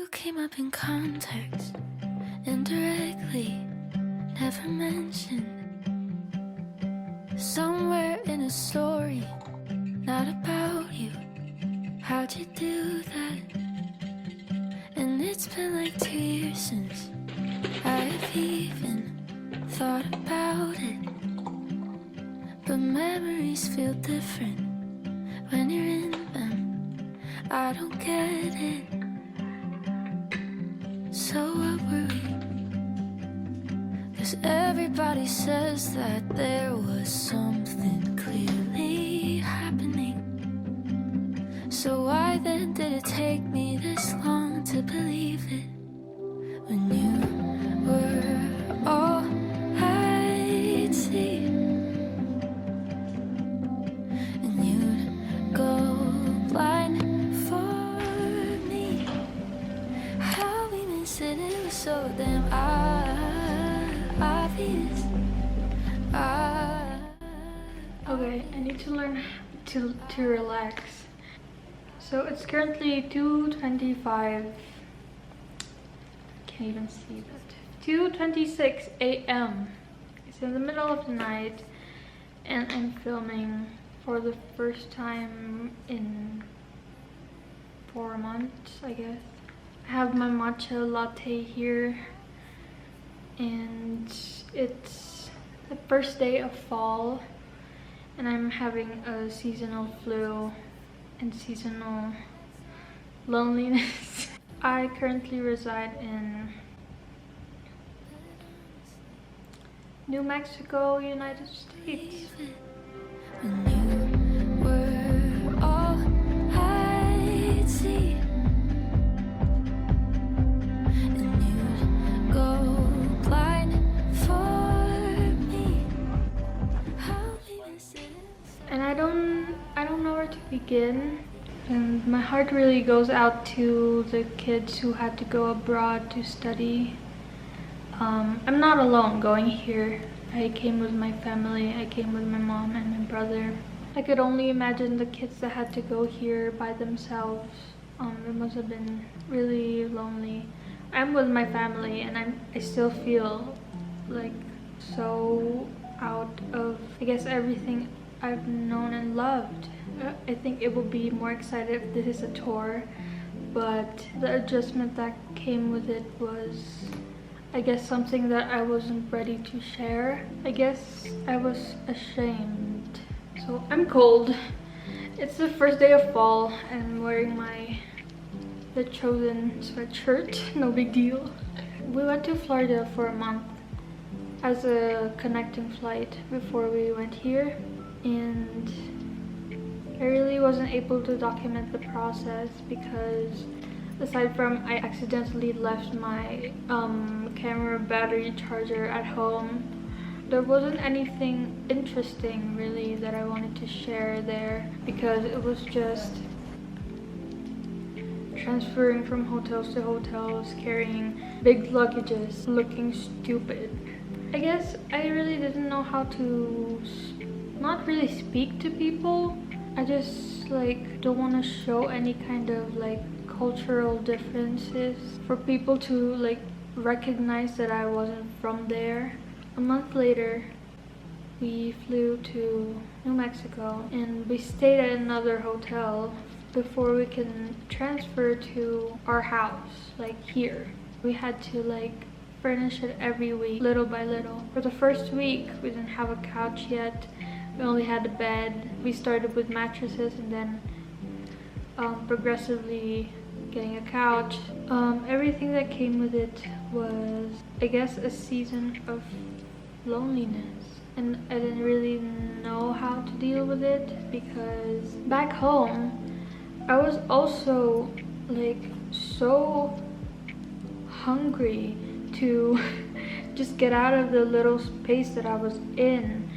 you came up in context, indirectly, never mentioned. Somewhere in a story, not about you. How'd you do that? And it's been like 2 years since I've even thought about it. But memories feel different when you're in them. I don't get it. So what were we? 'Cause everybody says that there was something clearly happening. So why then did it take me this long to believe it? When you were all I'd see, and you'd go blind for me. How we missed it, it was so damn obvious. Okay, I need to learn to relax. So it's currently 2:25. Can't even see that. 2:26 a.m. It's in the middle of the night, and I'm filming for the first time in 4 months, I guess. I have my matcha latte here, and it's the first day of fall, and I'm having a seasonal flu and seasonal loneliness. I currently reside in New Mexico, United States. When you were all I'd see, and you'd go blind for me. How we miss it. And I don't know where to begin. And my heart really goes out to the kids who had to go abroad to study. I'm not alone going here. I came with my family. I came with my mom and my brother. I could only imagine the kids that had to go here by themselves. It must have been really lonely. I'm with my family, and I still feel like so out of, I guess, everything I've known and loved. I think it will be more excited if this is a tour, but the adjustment that came with it was, I guess, something that I wasn't ready to share. I guess I was ashamed. So I'm cold. It's the first day of fall, and I'm wearing the chosen sweatshirt. No big deal. We went to Florida for a month as a connecting flight before we went here, and I really wasn't able to document the process because aside from I accidentally left my camera battery charger at home, there wasn't anything interesting really that I wanted to share there, because it was just transferring from hotels to hotels, carrying big luggages, looking stupid. I guess I really didn't know how to not really speak to people. I just don't want to show any kind of cultural differences for people to recognize that I wasn't from there. A month later, we flew to New Mexico, and we stayed at another hotel before we can transfer to our house, here. We had to furnish it every week, little by little. For the first week, we didn't have a couch yet. We only had a bed. We started with mattresses and then progressively getting a couch. Everything that came with it was, I guess, a season of loneliness. And I didn't really know how to deal with it, because back home, I was also so hungry to just get out of the little space that I was in,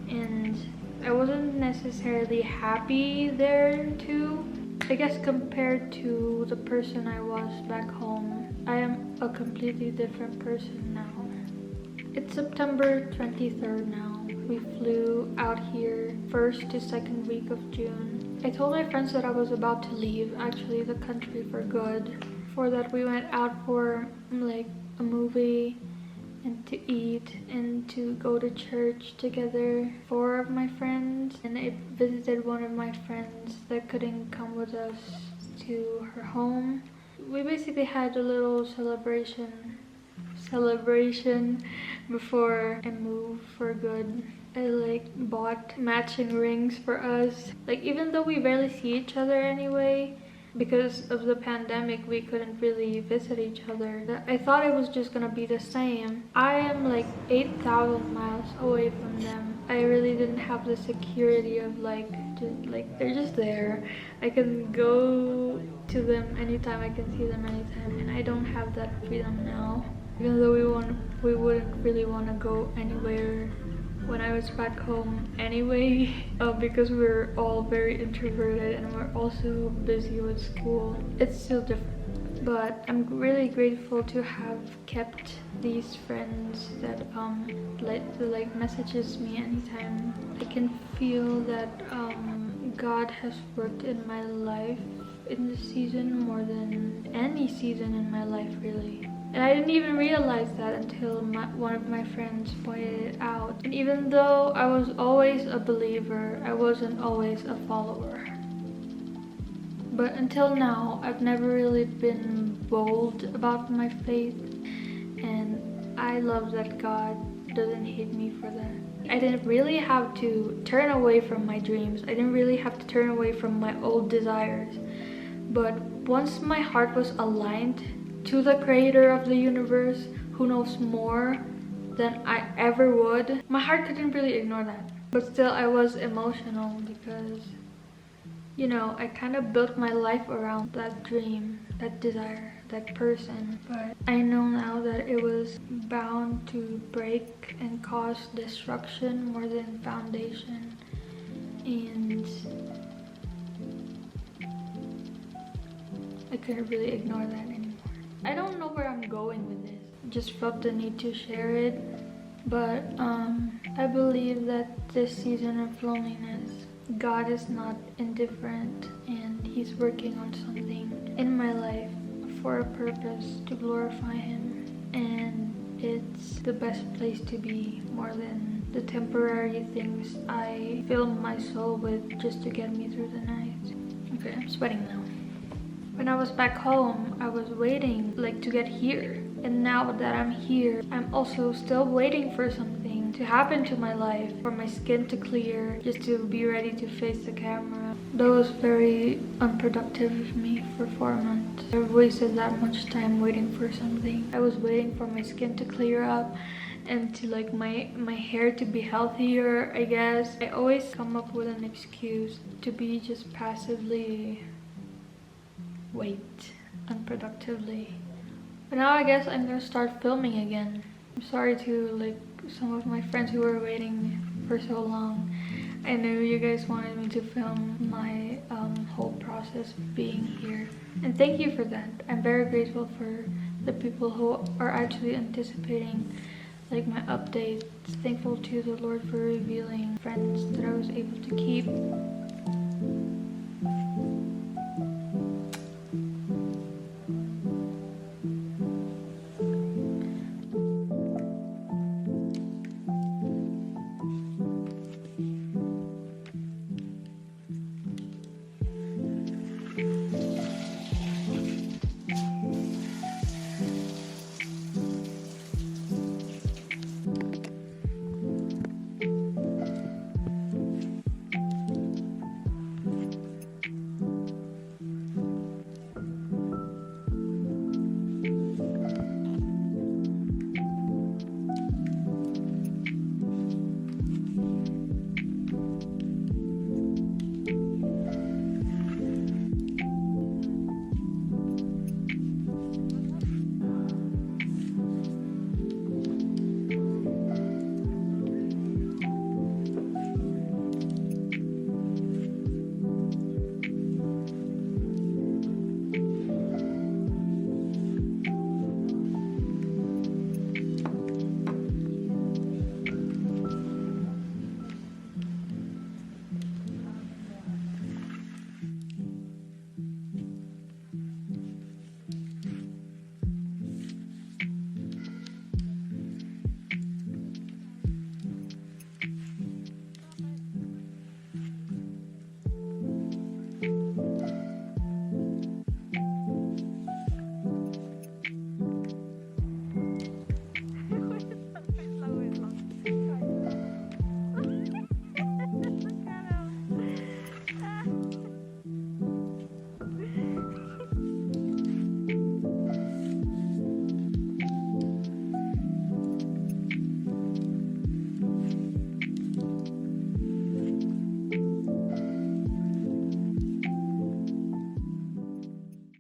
and I wasn't necessarily happy there too. I guess compared to the person I was back home, I am a completely different person now. It's September 23rd now. We flew out here first to second week of June. I told my friends that I was about to leave, actually, the country for good. Before that, we went out for like a movie and to eat and to go to church together. 4 of my friends, and I visited one of my friends that couldn't come with us to her home. We basically had a little celebration before I moved for good. I like bought matching rings for us. Like, even though we barely see each other anyway, because of the pandemic, we couldn't really visit each other. I thought it was just gonna be the same. I am like 8,000 miles away from them. I really didn't have the security of like they're just there. I can go to them anytime, I can see them anytime, and I don't have that freedom now. Even though we wouldn't really want to go anywhere when I was back home anyway, because we're all very introverted and we're also busy with school. It's still different, but I'm really grateful to have kept these friends that like messages me anytime. I can feel that God has worked in my life in this season more than any season in my life, really. And I didn't even realize that until one of my friends pointed it out. And even though I was always a believer, I wasn't always a follower. But until now, I've never really been bold about my faith. And I love that God doesn't hate me for that. I didn't really have to turn away from my dreams. I didn't really have to turn away from my old desires. But once my heart was aligned to the creator of the universe, who knows more than I ever would, my heart couldn't really ignore that. But still, I was emotional because, you know, I kind of built my life around that dream, that desire, that person. But I know now that it was bound to break and cause destruction more than foundation. And I couldn't really ignore that anymore. I don't know where I'm going with this. Just felt the need to share it. But I believe that this season of loneliness, God is not indifferent, and He's working on something in my life for a purpose to glorify Him. And it's the best place to be, more than the temporary things I fill my soul with just to get me through the night. Okay, I'm sweating now. When I was back home, I was waiting like to get here. And now that I'm here, I'm also still waiting for something to happen to my life, for my skin to clear, just to be ready to face the camera. That was very unproductive of me for 4 months. I wasted that much time waiting for something. I was waiting for my skin to clear up and to like my hair to be healthier, I guess. I always come up with an excuse to be just passively wait unproductively. But now I guess I'm gonna start filming again. I'm sorry to like some of my friends who were waiting for so long. I know you guys wanted me to film my whole process of being here, and thank you for that. I'm very grateful for the people who are actually anticipating like my updates. Thankful to the Lord for revealing friends that I was able to keep